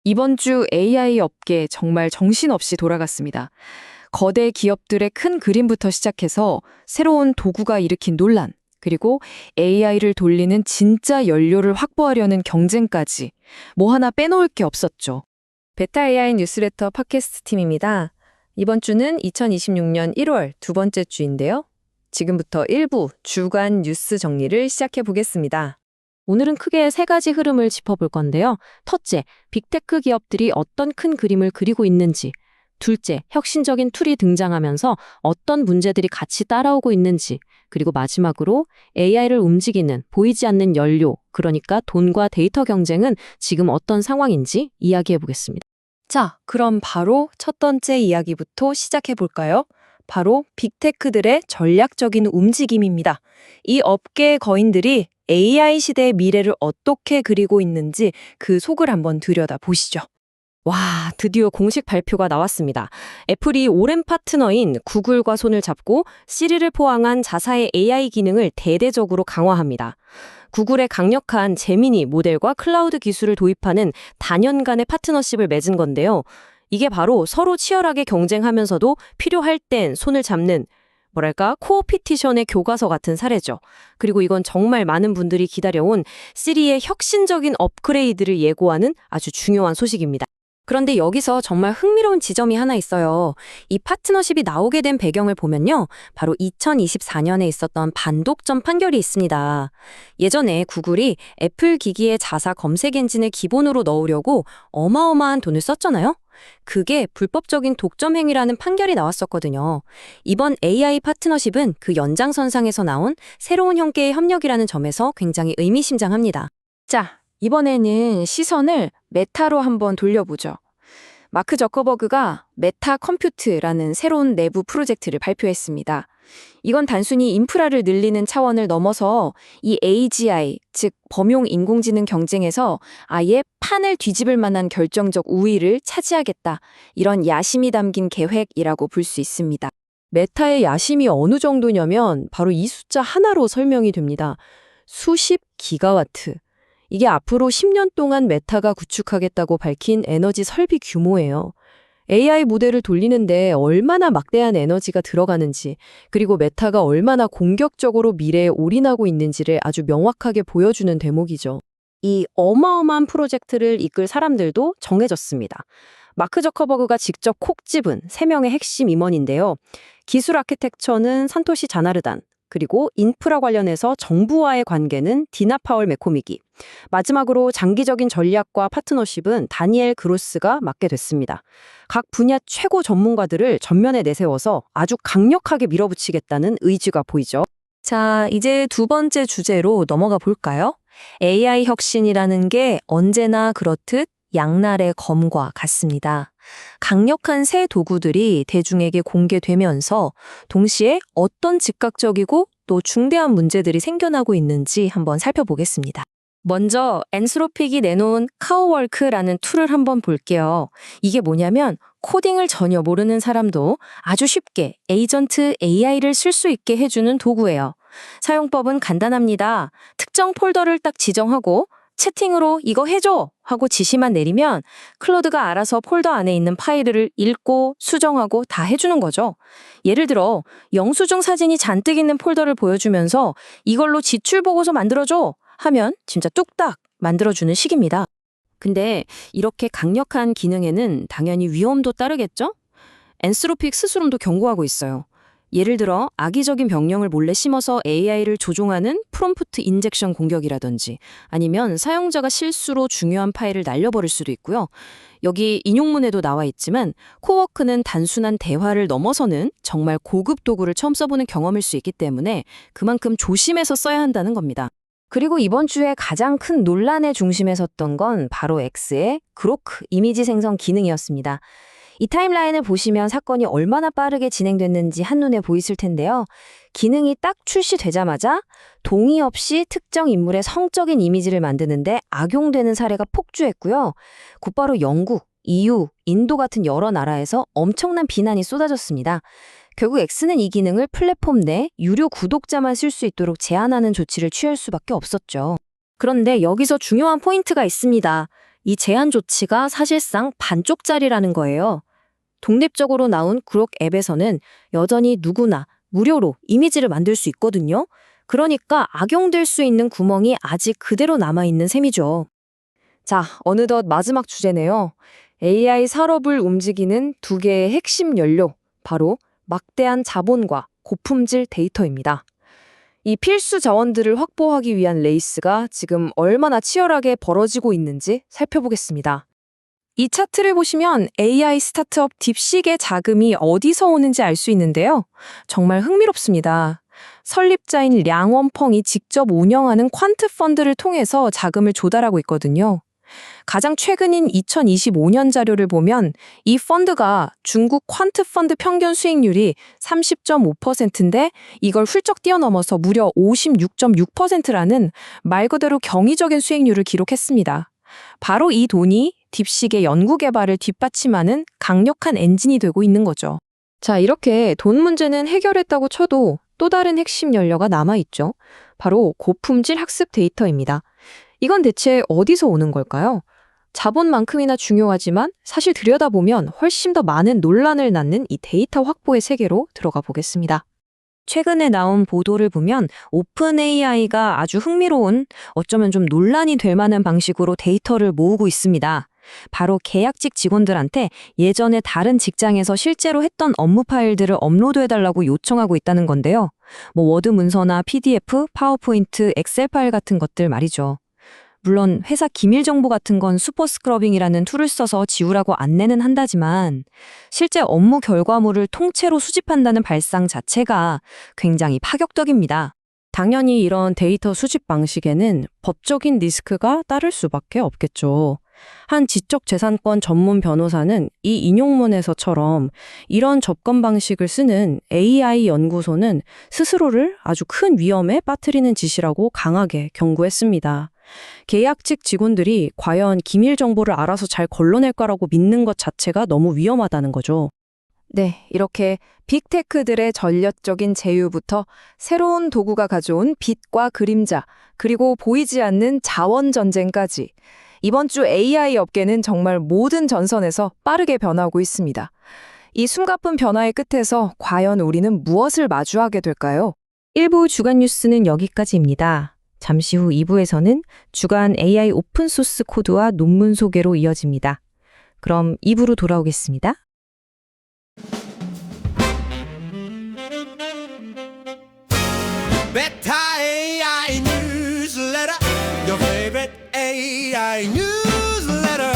이번 주 AI 업계 정말 정신없이 돌아갔습니다. 거대 기업들의 큰 그림부터 시작해서 새로운 도구가 일으킨 논란, 그리고 AI를 돌리는 진짜 연료를 확보하려는 경쟁까지 뭐 하나 빼놓을 게 없었죠. 베타 AI 뉴스레터 팟캐스트 팀입니다. 이번 주는 2026년 1월 두 번째 주인데요. 지금부터 일부 주간 뉴스 정리를 시작해 보겠습니다. 오늘은 크게 세 가지 흐름을 짚어볼 건데요. 첫째, 빅테크 기업들이 어떤 큰 그림을 그리고 있는지. 둘째, 혁신적인 툴이 등장하면서 어떤 문제들이 같이 따라오고 있는지. 그리고 마지막으로 AI를 움직이는 보이지 않는 연료, 그러니까 돈과 데이터 경쟁은 지금 어떤 상황인지 이야기해 보겠습니다. 자, 그럼 바로 첫 번째 이야기부터 시작해 볼까요? 바로 빅테크들의 전략적인 움직임입니다. 이 업계의 거인들이 AI 시대의 미래를 어떻게 그리고 있는지 그 속을 한번 들여다보시죠. 와, 드디어 공식 발표가 나왔습니다. 애플이 오랜 파트너인 구글과 손을 잡고 시리를 포함한 자사의 AI 기능을 대대적으로 강화합니다. 구글의 강력한 제미니 모델과 클라우드 기술을 도입하는 다년간의 파트너십을 맺은 건데요. 이게 바로 서로 치열하게 경쟁하면서도 필요할 땐 손을 잡는 코어피티션의 교과서 같은 사례죠. 그리고 이건 정말 많은 분들이 기다려온 시리의 혁신적인 업그레이드를 예고하는 아주 중요한 소식입니다. 그런데 여기서 정말 흥미로운 지점이 하나 있어요. 이 파트너십이 나오게 된 배경을 보면요. 바로 2024년에 있었던 반독점 판결이 있습니다. 예전에 구글이 애플 기기의 자사 검색 엔진을 기본으로 넣으려고 어마어마한 돈을 썼잖아요. 그게 불법적인 독점 행위라는 판결이 나왔었거든요. 이번 AI 파트너십은 그 연장선상에서 나온 새로운 형태의 협력이라는 점에서 굉장히 의미심장합니다. 자, 이번에는 시선을 메타로 한번 돌려보죠. 마크 저커버그가 메타 컴퓨트라는 새로운 내부 프로젝트를 발표했습니다. 이건 단순히 인프라를 늘리는 차원을 넘어서 이 AGI, 즉 범용 인공지능 경쟁에서 아예 판을 뒤집을 만한 결정적 우위를 차지하겠다. 이런 야심이 담긴 계획이라고 볼 수 있습니다. 메타의 야심이 어느 정도냐면 바로 이 숫자 하나로 설명이 됩니다. 수십 기가와트. 이게 앞으로 10년 동안 메타가 구축하겠다고 밝힌 에너지 설비 규모예요. AI 모델을 돌리는데 얼마나 막대한 에너지가 들어가는지, 그리고 메타가 얼마나 공격적으로 미래에 올인하고 있는지를 아주 명확하게 보여주는 대목이죠. 이 어마어마한 프로젝트를 이끌 사람들도 정해졌습니다. 마크 저커버그가 직접 콕 집은 3명의 핵심 임원인데요. 기술 아키텍처는 산토시 자나르단, 그리고 인프라 관련해서 정부와의 관계는 디나 파월 매코미기, 마지막으로 장기적인 전략과 파트너십은 다니엘 그로스가 맡게 됐습니다. 각 분야 최고 전문가들을 전면에 내세워서 아주 강력하게 밀어붙이겠다는 의지가 보이죠. 자, 이제 두 번째 주제로 넘어가 볼까요? AI 혁신이라는 게 언제나 그렇듯 양날의 검과 같습니다. 강력한 새 도구들이 대중에게 공개되면서 동시에 어떤 즉각적이고 또 중대한 문제들이 생겨나고 있는지 한번 살펴보겠습니다. 먼저 엔스로픽이 내놓은 카오월크라는 툴을 한번 볼게요. 이게 뭐냐면 코딩을 전혀 모르는 사람도 아주 쉽게 에이전트 AI를 쓸 수 있게 해주는 도구예요. 사용법은 간단합니다. 특정 폴더를 딱 지정하고 채팅으로 이거 해줘! 하고 지시만 내리면 클로드가 알아서 폴더 안에 있는 파일을 읽고 수정하고 다 해주는 거죠. 예를 들어 영수증 사진이 잔뜩 있는 폴더를 보여주면서 이걸로 지출 보고서 만들어줘! 하면 진짜 뚝딱 만들어주는 식입니다. 근데 이렇게 강력한 기능에는 당연히 위험도 따르겠죠? 엔스로픽 스스로도 경고하고 있어요. 예를 들어 악의적인 명령을 몰래 심어서 AI를 조종하는 프롬프트 인젝션 공격이라든지 아니면 사용자가 실수로 중요한 파일을 날려버릴 수도 있고요. 여기 인용문에도 나와 있지만 코워크는 단순한 대화를 넘어서는 정말 고급 도구를 처음 써보는 경험일 수 있기 때문에 그만큼 조심해서 써야 한다는 겁니다. 그리고 이번 주에 가장 큰 논란의 중심에 섰던 건 바로 X의 그로크 이미지 생성 기능이었습니다. 이 타임라인을 보시면 사건이 얼마나 빠르게 진행됐는지 한눈에 보이실 텐데요. 기능이 딱 출시되자마자 동의 없이 특정 인물의 성적인 이미지를 만드는데 악용되는 사례가 폭주했고요. 곧바로 영국, EU, 인도 같은 여러 나라에서 엄청난 비난이 쏟아졌습니다. 결국 X는 이 기능을 플랫폼 내 유료 구독자만 쓸 수 있도록 제한하는 조치를 취할 수밖에 없었죠. 그런데 여기서 중요한 포인트가 있습니다. 이 제한 조치가 사실상 반쪽짜리라는 거예요. 독립적으로 나온 그록 앱에서는 여전히 누구나 무료로 이미지를 만들 수 있거든요. 그러니까 악용될 수 있는 구멍이 아직 그대로 남아있는 셈이죠. 자, 어느덧 마지막 주제네요. AI 산업을 움직이는 두 개의 핵심 연료, 바로 막대한 자본과 고품질 데이터입니다. 이 필수 자원들을 확보하기 위한 레이스가 지금 얼마나 치열하게 벌어지고 있는지 살펴보겠습니다. 이 차트를 보시면 AI 스타트업 딥식의 자금이 어디서 오는지 알 수 있는데요. 정말 흥미롭습니다. 설립자인 량원펑이 직접 운영하는 퀀트 펀드를 통해서 자금을 조달하고 있거든요. 가장 최근인 2025년 자료를 보면 이 펀드가 중국 퀀트 펀드 평균 수익률이 30.5%인데 이걸 훌쩍 뛰어넘어서 무려 56.6%라는 말 그대로 경이적인 수익률을 기록했습니다. 바로 이 돈이 딥식의 연구 개발을 뒷받침하는 강력한 엔진이 되고 있는 거죠. 자, 이렇게 돈 문제는 해결했다고 쳐도 또 다른 핵심 연료가 남아있죠. 바로 고품질 학습 데이터입니다. 이건 대체 어디서 오는 걸까요? 자본만큼이나 중요하지만 사실 들여다보면 훨씬 더 많은 논란을 낳는 이 데이터 확보의 세계로 들어가 보겠습니다. 최근에 나온 보도를 보면 오픈 AI가 아주 흥미로운, 어쩌면 좀 논란이 될 만한 방식으로 데이터를 모으고 있습니다. 바로 계약직 직원들한테 예전에 다른 직장에서 실제로 했던 업무 파일들을 업로드해달라고 요청하고 있다는 건데요. 워드 문서나 PDF, 파워포인트, 엑셀 파일 같은 것들 말이죠. 물론 회사 기밀 정보 같은 건 슈퍼스크러빙이라는 툴을 써서 지우라고 안내는 한다지만 실제 업무 결과물을 통째로 수집한다는 발상 자체가 굉장히 파격적입니다. 당연히 이런 데이터 수집 방식에는 법적인 리스크가 따를 수밖에 없겠죠. 한 지적재산권 전문 변호사는 이 인용문에서처럼 이런 접근 방식을 쓰는 AI 연구소는 스스로를 아주 큰 위험에 빠뜨리는 짓이라고 강하게 경고했습니다. 계약직 직원들이 과연 기밀 정보를 알아서 잘 걸러낼 거라고 믿는 것 자체가 너무 위험하다는 거죠. 네, 이렇게 빅테크들의 전략적인 제휴부터 새로운 도구가 가져온 빛과 그림자, 그리고 보이지 않는 자원 전쟁까지 이번 주 AI 업계는 정말 모든 전선에서 빠르게 변하고 있습니다. 이 숨가쁜 변화의 끝에서 과연 우리는 무엇을 마주하게 될까요? 1부 주간 뉴스는 여기까지입니다. 잠시 후 2부에서는 주간 AI 오픈소스 코드와 논문 소개로 이어집니다. 그럼 2부로 돌아오겠습니다. Beta AI newsletter, your favorite AI newsletter.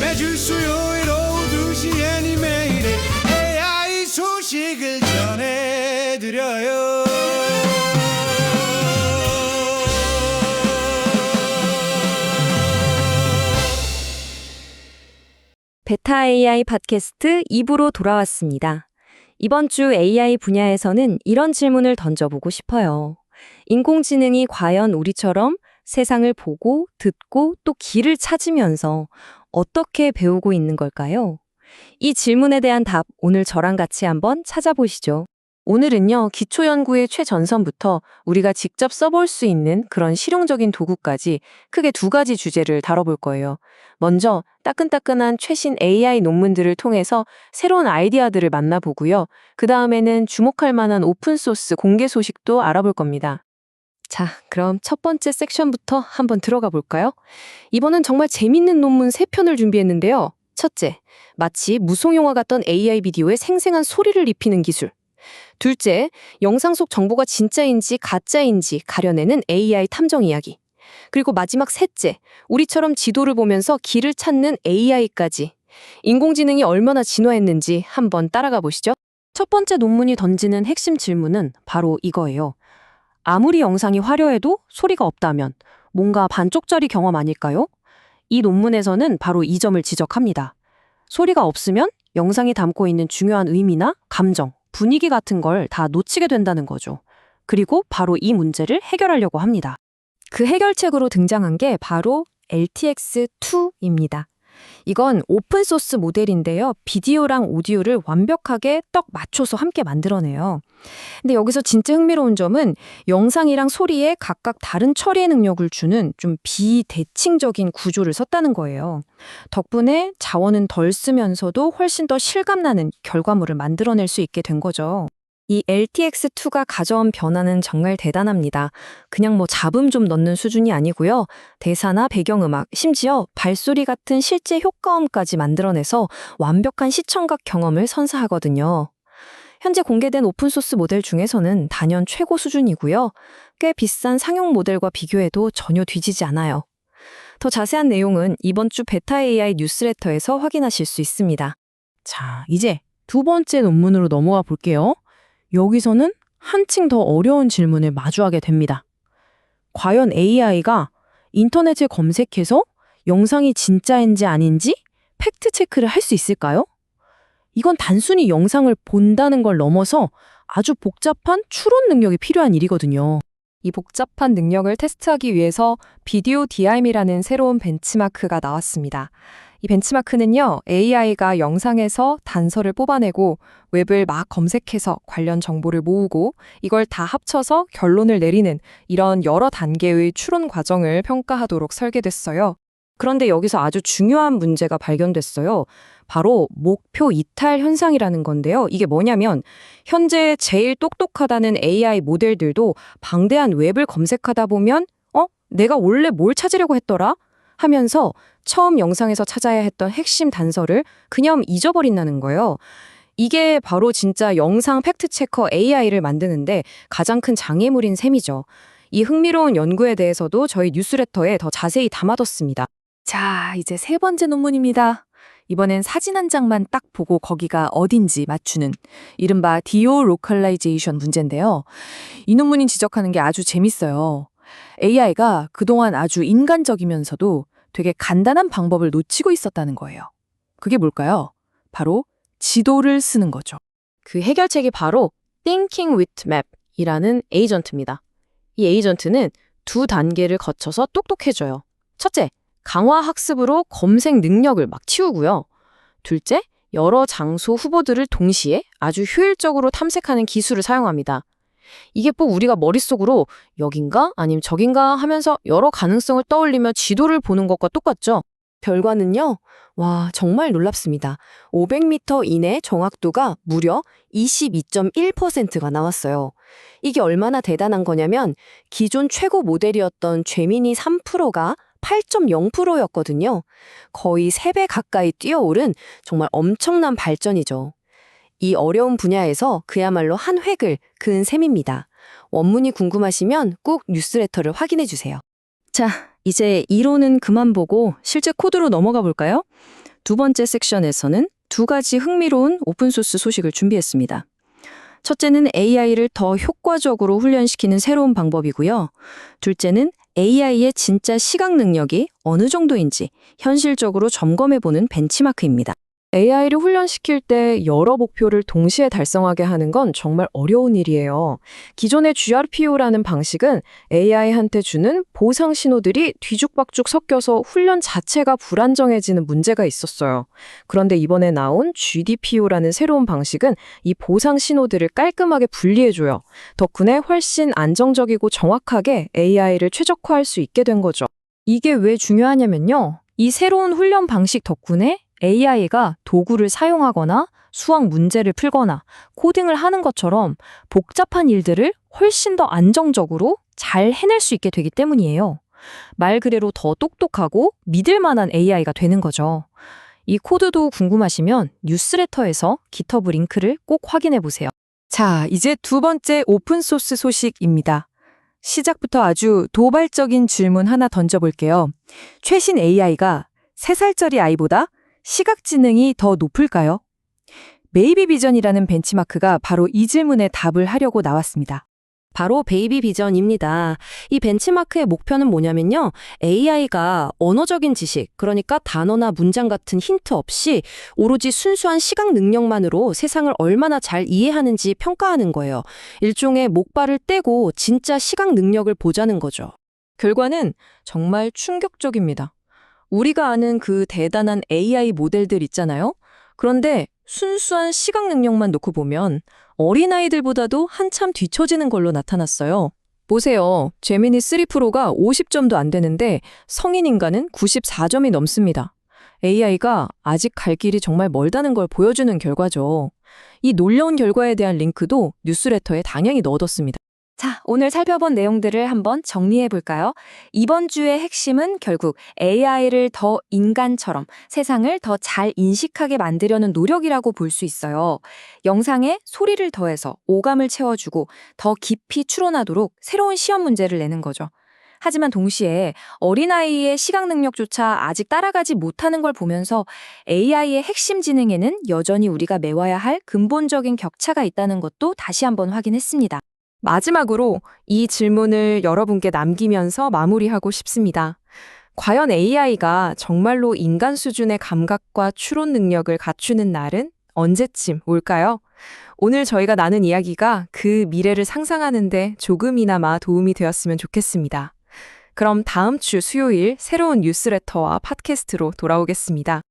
매주 수요일 오후 2시에 이메일에 AI 소식을 전해드려요. 베타 AI 팟캐스트 2부로 돌아왔습니다. 이번 주 AI 분야에서는 이런 질문을 던져보고 싶어요. 인공지능이 과연 우리처럼 세상을 보고, 듣고, 또 길을 찾으면서 어떻게 배우고 있는 걸까요? 이 질문에 대한 답 오늘 저랑 같이 한번 찾아보시죠. 오늘은요, 기초연구의 최전선부터 우리가 직접 써볼 수 있는 그런 실용적인 도구까지 크게 두 가지 주제를 다뤄볼 거예요. 먼저 따끈따끈한 최신 AI 논문들을 통해서 새로운 아이디어들을 만나보고요. 그 다음에는 주목할 만한 오픈소스 공개 소식도 알아볼 겁니다. 자, 그럼 첫 번째 섹션부터 한번 들어가 볼까요? 이번엔 정말 재밌는 논문 3편을 준비했는데요. 첫째, 마치 무송영화 같던 AI 비디오에 생생한 소리를 입히는 기술. 둘째, 영상 속 정보가 진짜인지 가짜인지 가려내는 AI 탐정 이야기. 그리고 마지막 셋째, 우리처럼 지도를 보면서 길을 찾는 AI까지. 인공지능이 얼마나 진화했는지 한번 따라가 보시죠. 첫 번째 논문이 던지는 핵심 질문은 바로 이거예요. 아무리 영상이 화려해도 소리가 없다면 뭔가 반쪽짜리 경험 아닐까요? 이 논문에서는 바로 이 점을 지적합니다. 소리가 없으면 영상이 담고 있는 중요한 의미나 감정, 분위기 같은 걸 다 놓치게 된다는 거죠. 그리고 바로 이 문제를 해결하려고 합니다. 그 해결책으로 등장한 게 바로 LTX2입니다. 이건 오픈소스 모델인데요. 비디오랑 오디오를 완벽하게 딱 맞춰서 함께 만들어내요. 근데 여기서 진짜 흥미로운 점은 영상이랑 소리에 각각 다른 처리 능력을 주는 좀 비대칭적인 구조를 썼다는 거예요. 덕분에 자원은 덜 쓰면서도 훨씬 더 실감나는 결과물을 만들어낼 수 있게 된 거죠. 이 LTX2가 가져온 변화는 정말 대단합니다. 그냥 뭐 잡음 좀 넣는 수준이 아니고요. 대사나 배경음악, 심지어 발소리 같은 실제 효과음까지 만들어내서 완벽한 시청각 경험을 선사하거든요. 현재 공개된 오픈소스 모델 중에서는 단연 최고 수준이고요. 꽤 비싼 상용 모델과 비교해도 전혀 뒤지지 않아요. 더 자세한 내용은 이번 주 베타 AI 뉴스레터에서 확인하실 수 있습니다. 자, 이제 두 번째 논문으로 넘어가 볼게요. 여기서는 한층 더 어려운 질문을 마주하게 됩니다. 과연 AI가 인터넷에 검색해서 영상이 진짜인지 아닌지 팩트 체크를 할 수 있을까요? 이건 단순히 영상을 본다는 걸 넘어서 아주 복잡한 추론 능력이 필요한 일이거든요. 이 복잡한 능력을 테스트하기 위해서 비디오 DRM이라는 새로운 벤치마크가 나왔습니다. 이 벤치마크는요, AI가 영상에서 단서를 뽑아내고 웹을 막 검색해서 관련 정보를 모으고 이걸 다 합쳐서 결론을 내리는 이런 여러 단계의 추론 과정을 평가하도록 설계됐어요. 그런데 여기서 아주 중요한 문제가 발견됐어요. 바로 목표 이탈 현상이라는 건데요. 이게 뭐냐면 현재 제일 똑똑하다는 AI 모델들도 방대한 웹을 검색하다 보면 내가 원래 뭘 찾으려고 했더라? 하면서 처음 영상에서 찾아야 했던 핵심 단서를 그냥 잊어버린다는 거예요. 이게 바로 진짜 영상 팩트체커 AI를 만드는데 가장 큰 장애물인 셈이죠. 이 흥미로운 연구에 대해서도 저희 뉴스레터에 더 자세히 담아뒀습니다. 자, 이제 세 번째 논문입니다. 이번엔 사진 한 장만 딱 보고 거기가 어딘지 맞추는 이른바 디오 로컬라이제이션 문제인데요. 이 논문이 지적하는 게 아주 재밌어요. AI가 그동안 아주 인간적이면서도 되게 간단한 방법을 놓치고 있었다는 거예요. 그게 뭘까요? 바로 지도를 쓰는 거죠. 그 해결책이 바로 Thinking with Map이라는 에이전트입니다. 이 에이전트는 두 단계를 거쳐서 똑똑해져요. 첫째, 강화 학습으로 검색 능력을 막 치우고요. 둘째, 여러 장소 후보들을 동시에 아주 효율적으로 탐색하는 기술을 사용합니다. 이게 꼭 우리가 머릿속으로 여긴가 아니면 저긴가 하면서 여러 가능성을 떠올리며 지도를 보는 것과 똑같죠? 결과는요, 와, 정말 놀랍습니다. 500m 이내 정확도가 무려 22.1%가 나왔어요. 이게 얼마나 대단한 거냐면 기존 최고 모델이었던 제미니 3프로가 8.0%였거든요. 거의 3배 가까이 뛰어오른 정말 엄청난 발전이죠. 이 어려운 분야에서 그야말로 한 획을 그은 셈입니다. 원문이 궁금하시면 꼭 뉴스레터를 확인해 주세요. 자, 이제 이론은 그만 보고 실제 코드로 넘어가 볼까요? 두 번째 섹션에서는 두 가지 흥미로운 오픈소스 소식을 준비했습니다. 첫째는 AI를 더 효과적으로 훈련시키는 새로운 방법이고요. 둘째는 AI의 진짜 시각 능력이 어느 정도인지 현실적으로 점검해보는 벤치마크입니다. AI를 훈련시킬 때 여러 목표를 동시에 달성하게 하는 건 정말 어려운 일이에요. 기존의 GRPO라는 방식은 AI한테 주는 보상 신호들이 뒤죽박죽 섞여서 훈련 자체가 불안정해지는 문제가 있었어요. 그런데 이번에 나온 GDPO라는 새로운 방식은 이 보상 신호들을 깔끔하게 분리해줘요. 덕분에 훨씬 안정적이고 정확하게 AI를 최적화할 수 있게 된 거죠. 이게 왜 중요하냐면요. 이 새로운 훈련 방식 덕분에 AI가 도구를 사용하거나 수학 문제를 풀거나 코딩을 하는 것처럼 복잡한 일들을 훨씬 더 안정적으로 잘 해낼 수 있게 되기 때문이에요. 말 그대로 더 똑똑하고 믿을 만한 AI가 되는 거죠. 이 코드도 궁금하시면 뉴스레터에서 GitHub 링크를 꼭 확인해 보세요. 자, 이제 두 번째 오픈소스 소식입니다. 시작부터 아주 도발적인 질문 하나 던져볼게요. 최신 AI가 3살짜리 아이보다 시각지능이 더 높을까요? 베이비 비전이라는 벤치마크가 바로 이 질문에 답을 하려고 나왔습니다. 바로 베이비 비전입니다. 이 벤치마크의 목표는 뭐냐면요. AI가 언어적인 지식, 그러니까 단어나 문장 같은 힌트 없이 오로지 순수한 시각 능력만으로 세상을 얼마나 잘 이해하는지 평가하는 거예요. 일종의 목발을 떼고 진짜 시각 능력을 보자는 거죠. 결과는 정말 충격적입니다. 우리가 아는 그 대단한 AI 모델들 있잖아요. 그런데 순수한 시각 능력만 놓고 보면 어린아이들보다도 한참 뒤처지는 걸로 나타났어요. 보세요. 제미니 3 프로가 50점도 안 되는데 성인 인간은 94점이 넘습니다. AI가 아직 갈 길이 정말 멀다는 걸 보여주는 결과죠. 이 놀라운 결과에 대한 링크도 뉴스레터에 당연히 넣어뒀습니다. 자, 오늘 살펴본 내용들을 한번 정리해 볼까요? 이번 주의 핵심은 결국 AI를 더 인간처럼 세상을 더 잘 인식하게 만들려는 노력이라고 볼 수 있어요. 영상에 소리를 더해서 오감을 채워주고 더 깊이 추론하도록 새로운 시험 문제를 내는 거죠. 하지만 동시에 어린아이의 시각 능력조차 아직 따라가지 못하는 걸 보면서 AI의 핵심 지능에는 여전히 우리가 메워야 할 근본적인 격차가 있다는 것도 다시 한번 확인했습니다. 마지막으로 이 질문을 여러분께 남기면서 마무리하고 싶습니다. 과연 AI가 정말로 인간 수준의 감각과 추론 능력을 갖추는 날은 언제쯤 올까요? 오늘 저희가 나눈 이야기가 그 미래를 상상하는데 조금이나마 도움이 되었으면 좋겠습니다. 그럼 다음 주 수요일 새로운 뉴스레터와 팟캐스트로 돌아오겠습니다.